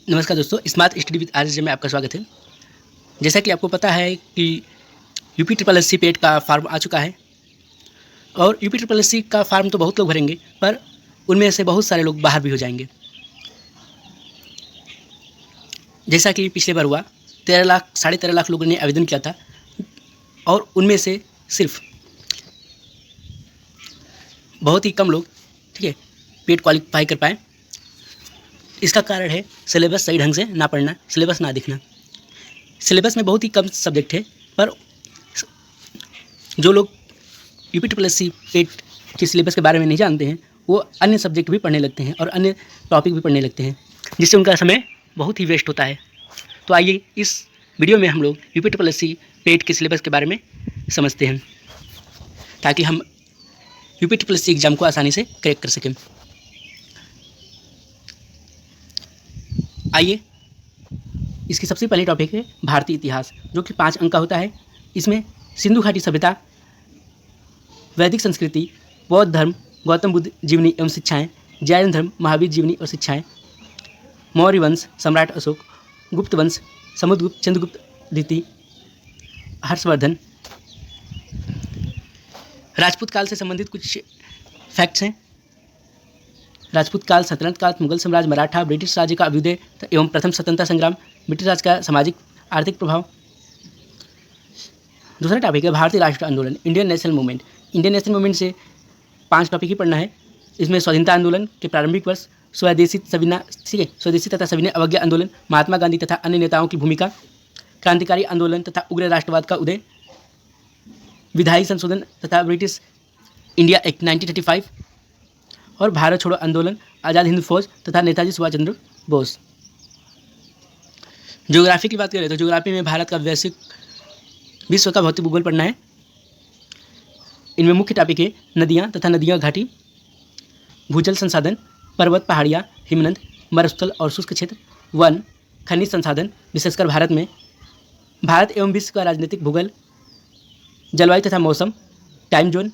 नमस्कार दोस्तों, smart study with RJ में आपका स्वागत है। जैसा कि आपको पता है कि यूपी ट्रिपल एस सी पेट का फार्म आ चुका है और यूपी ट्रिपल एस सी का फार्म तो बहुत लोग भरेंगे, पर उनमें से बहुत सारे लोग बाहर भी हो जाएंगे। जैसा कि पिछले बार हुआ, 13 लाख लोगों ने आवेदन किया था और उनमें से सिर्फ बहुत ही कम लोग पेट क्वालिफाई कर पाए। इसका कारण है सिलेबस सही ढंग से ना पढ़ना, सिलेबस ना दिखना। सिलेबस में बहुत ही कम सब्जेक्ट है, पर जो लोग UP triple S C PET के सिलेबस के बारे में नहीं जानते हैं, वो अन्य सब्जेक्ट भी पढ़ने लगते हैं और अन्य टॉपिक भी पढ़ने लगते हैं, जिससे उनका समय बहुत ही वेस्ट होता है। तो आइए इस वीडियो में हम लोग UP triple S C PET के सिलेबस के बारे में समझते हैं, ताकि हम UP triple S C exam को आसानी से क्रैक कर सकें। आइए, इसकी सबसे पहली टॉपिक है भारतीय इतिहास, जो कि 5 अंक का होता है। इसमें सिंधु घाटी सभ्यता, वैदिक संस्कृति, बौद्ध धर्म, गौतम बुद्ध जीवनी एवं शिक्षाएं, जैन धर्म, महावीर जीवनी और शिक्षाएं, मौर्य वंश, सम्राट अशोक, गुप्त वंश, समुद्रगुप्त, चंद्रगुप्त द्वितीय, हर्षवर्धन, राजपूत काल से संबंधित कुछ फैक्ट्स हैं। राजपूत काल, सल्तनत काल, मुगल साम्राज्य, मराठा, ब्रिटिश राज्य का अभ्युदय एवं प्रथम स्वतंत्रता संग्राम, ब्रिटिश राज्य का सामाजिक आर्थिक प्रभाव। दूसरा टॉपिक है भारतीय राष्ट्र आंदोलन, Indian national movement. Indian national movement से 5 टॉपिक ही पढ़ना है। इसमें स्वाधीनता आंदोलन के प्रारंभिक वर्ष, स्वदेशी तथा सविनय अवज्ञा आंदोलन, महात्मा गांधी तथा अन्य नेताओं की भूमिका, क्रांतिकारी आंदोलन तथा उग्र राष्ट्रवाद का उदय, विधायी संशोधन तथा ब्रिटिश इंडिया एक्ट 1935 और भारत छोड़ो आंदोलन, आज़ाद हिंद फौज तथा नेताजी सुभाष चंद्र बोस। ज्योग्राफी की बात करें तो ज्योग्राफी में भारत का वैश्विक विश्व का भौतिक भूगोल पढ़ना है। इनमें मुख्य टॉपिक है नदियाँ तथा नदियाँ घाटी, भूजल संसाधन, पर्वत पहाड़ियाँ, हिमनद, मरुस्थल और शुष्क क्षेत्र, वन, खनिज संसाधन विशेषकर भारत में, भारत एवं विश्व का राजनीतिक भूगोल, जलवायु तथा मौसम, टाइम जोन,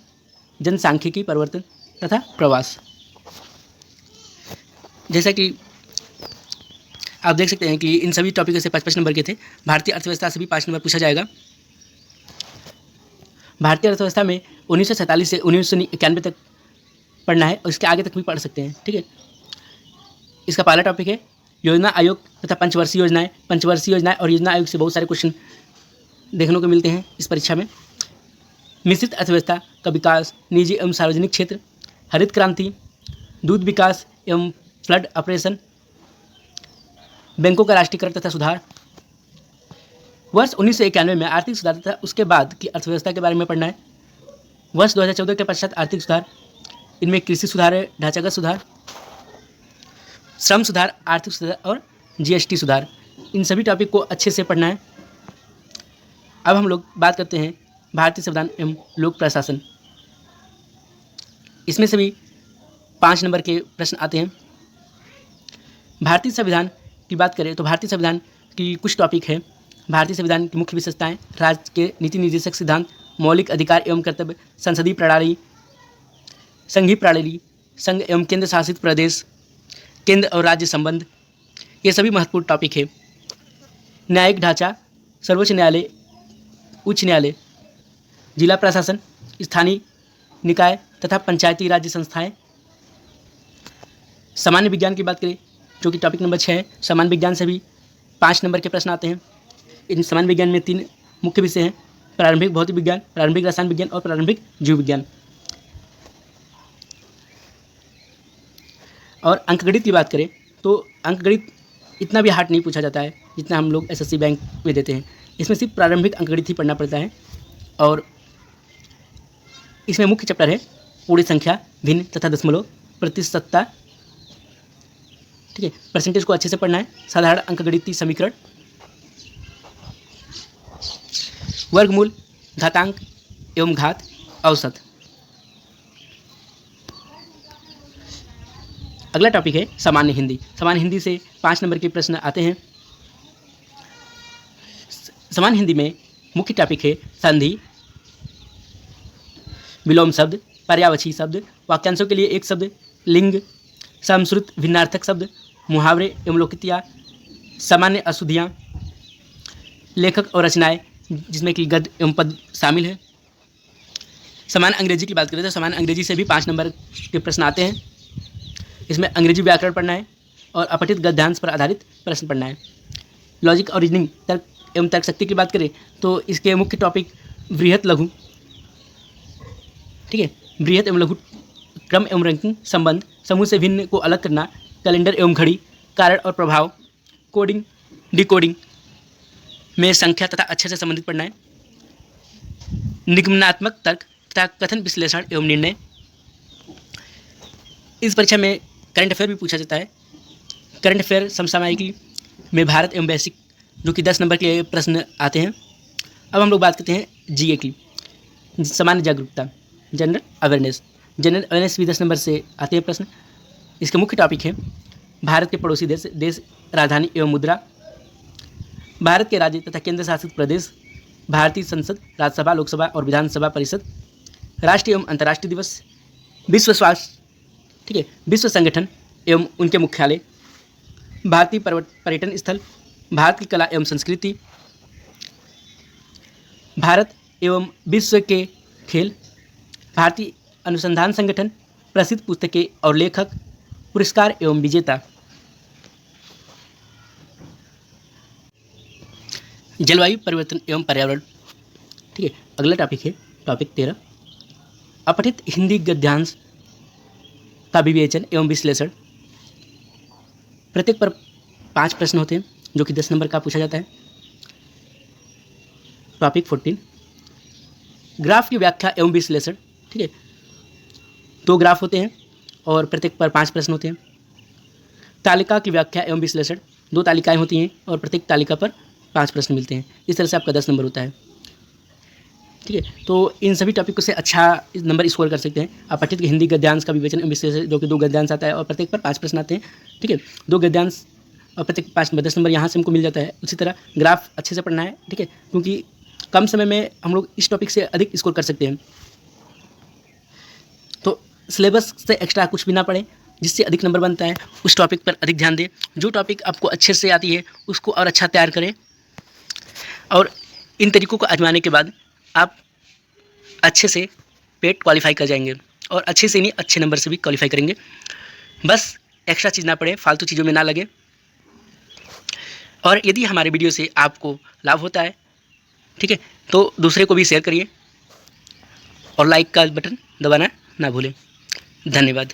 जनसांख्यिकी परिवर्तन तथा प्रवास। जैसा कि आप देख सकते हैं कि इन सभी टॉपिकों से 5-5 नंबर के थे। भारतीय अर्थव्यवस्था से भी 5 नंबर पूछा जाएगा। भारतीय अर्थव्यवस्था में 1947 से 1991 तक पढ़ना है और इसके आगे तक भी पढ़ सकते हैं। ठीक है, इसका पहला टॉपिक है योजना आयोग तथा पंचवर्षीय योजनाएं। पंचवर्षीय योजनाएं और योजना आयोग से बहुत सारे क्वेश्चन देखने को मिलते हैं इस परीक्षा में। मिश्रित अर्थव्यवस्था का विकास, निजी एवं सार्वजनिक क्षेत्र, हरित क्रांति, दूध विकास एवं फ्लड ऑपरेशन, बैंकों का राष्ट्रीयकरण तथा सुधार, वर्ष 1991 में आर्थिक सुधार तथा उसके बाद की अर्थव्यवस्था के बारे में पढ़ना है। वर्ष 2014 के पश्चात आर्थिक सुधार, इनमें कृषि सुधार है, ढांचागत सुधार, श्रम सुधार, आर्थिक सुधार और जीएसटी सुधार। इन सभी टॉपिक को अच्छे से पढ़ना है। अब हम लोग बात करते हैं भारतीय संविधान एवं लोक प्रशासन। इसमें से भी 5 नंबर के प्रश्न आते हैं। भारतीय संविधान की बात करें तो भारतीय संविधान की कुछ टॉपिक है। भारतीय संविधान की मुख्य विशेषताएं, राज्य के नीति निर्देशक सिद्धांत, मौलिक अधिकार एवं कर्तव्य, संसदीय प्रणाली, संघीय प्रणाली, संघ एवं केंद्र शासित प्रदेश, केंद्र और राज्य संबंध, ये सभी महत्वपूर्ण टॉपिक है। न्यायिक ढांचा, सर्वोच्च न्यायालय, उच्च न्यायालय, जिला प्रशासन, स्थानीय निकाय तथा पंचायती राज्य संस्थाएं। सामान्य विज्ञान की बात करें जो कि टॉपिक नंबर 6 है। सामान्य विज्ञान से भी 5 नंबर के प्रश्न आते हैं। इन सामान्य विज्ञान में 3 मुख्य विषय हैं, प्रारंभिक भौतिक विज्ञान, प्रारंभिक रसायन विज्ञान और प्रारंभिक जीव विज्ञान। और अंकगणित की बात करें तो अंकगणित इतना भी हार्ड नहीं पूछा जाता है जितना हम लोग एसएससी बैंक में देते हैं। इसमें सिर्फ प्रारंभिक अंकगणित ही पढ़ना पड़ता है और इसमें मुख्य चैप्टर है पूर्ण संख्या, भिन्न तथा दशमलव, प्रतिशतता। ठीक है, परसेंटेज को अच्छे से पढ़ना है। साधारण अंकगणितीय समीकरण, वर्गमूल, घातांक एवं घात, औसत। अगला टॉपिक है सामान्य हिंदी। सामान्य हिंदी से 5 नंबर के प्रश्न आते हैं। सामान्य हिंदी में मुख्य टॉपिक है संधि, विलोम शब्द, पर्यायवाची शब्द, वाक्यांशों के लिए एक शब्द, लिंग, समश्रुत भिन्नार्थक शब्द, मुहावरे एवं लोकोक्तियाँ, सामान्य अशुद्धियाँ, लेखक और रचनाएं जिसमें कि गद्य एवं पद्य शामिल है। सामान्य अंग्रेजी की बात करें तो सामान्य अंग्रेजी से भी 5 नंबर के प्रश्न आते हैं। इसमें अंग्रेजी व्याकरण पढ़ना है और अपठित गद्यांश पर आधारित प्रश्न पढ़ना है। लॉजिक और रीजनिंग, तर्क एवं तर्क शक्ति की बात करें तो इसके मुख्य टॉपिक बृहत लघु, ठीक है, बृहत एवं लघु, क्रम एवं रैंकिंग, संबंध, समूह से भिन्न को अलग करना, कैलेंडर एवं घड़ी, कारण और प्रभाव, कोडिंग, डिकोडिंग में संख्या तथा अक्षर से संबंधित पढ़ना है। निगमनात्मक तर्क तथा कथन विश्लेषण एवं निर्णय। इस परीक्षा में करंट अफेयर भी पूछा जाता है। करंट अफेयर समसामयिकी में भारत एवं वैश्विक, जो कि 10 नंबर के प्रश्न आते हैं। अब हम लोग बात करते हैं जीके की, सामान्य जागरूकता, जनरल अवेयरनेस। जनरल अवेयरनेस भी 10 नंबर से आते हैं प्रश्न। इसके मुख्य टॉपिक है भारत के पड़ोसी देश, राजधानी एवं मुद्रा, भारत के राज्य तथा केंद्र शासित प्रदेश, भारतीय संसद, राज्यसभा, लोकसभा और विधानसभा परिषद, राष्ट्रीय एवं अंतर्राष्ट्रीय दिवस, विश्व स्वास्थ्य, ठीक है, विश्व संगठन एवं उनके मुख्यालय, भारतीय पर्यटन स्थल, भारत की कला एवं संस्कृति, भारत एवं विश्व के खेल, भारतीय अनुसंधान संगठन, प्रसिद्ध पुस्तकें और लेखक, पुरस्कार एवं विजेता। जलवायु परिवर्तन एवं पर्यावरण, ठीक है। अगला टॉपिक है टॉपिक 13, अपठित हिंदी गद्यांश का विवेचन एवं विश्लेषण। प्रत्येक पर 5 प्रश्न होते हैं जो कि 10 नंबर का पूछा जाता है। टॉपिक 14, ग्राफ की व्याख्या एवं विश्लेषण, ठीक है। 2 ग्राफ होते हैं और प्रत्येक पर 5 प्रश्न होते हैं। तालिका की व्याख्या एवं विश्लेषण, 2 तालिकाएं होती हैं और प्रत्येक तालिका पर 5 प्रश्न मिलते हैं। इस तरह से आपका 10 नंबर होता है, ठीक है। तो इन सभी टॉपिकों से अच्छा नंबर स्कोर कर सकते हैं। अपठित हिंदी गद्यांश का विवेचन एवं विश्लेषण, जो कि 2 गद्यांश आता है और प्रत्येक पर 5 प्रश्न आते हैं, ठीक है। 2 गद्यांश और प्रत्येक 5 10 नंबर यहाँ से हमको मिल जाता है। उसी तरह ग्राफ अच्छे से पढ़ना है, ठीक है, क्योंकि कम समय में हम लोग इस टॉपिक से अधिक स्कोर कर सकते हैं। तो सिलेबस से एक्स्ट्रा कुछ भी ना पढ़े, जिससे अधिक नंबर बनता है उस टॉपिक पर अधिक ध्यान दें। जो टॉपिक आपको अच्छे से आती है उसको और अच्छा तैयार करें, और इन तरीकों को आजमाने के बाद आप अच्छे से पेट क्वालिफाई कर जाएंगे, और अच्छे से नहीं अच्छे नंबर से भी क्वालिफाई करेंगे। बस एक्स्ट्रा चीज़ ना पढ़ें, फालतू चीज़ों में ना लगे। और यदि हमारे वीडियो से आपको लाभ होता है, ठीक है, तो दूसरे को भी शेयर करिए और लाइक का बटन दबाना ना भूलें। धन्यवाद।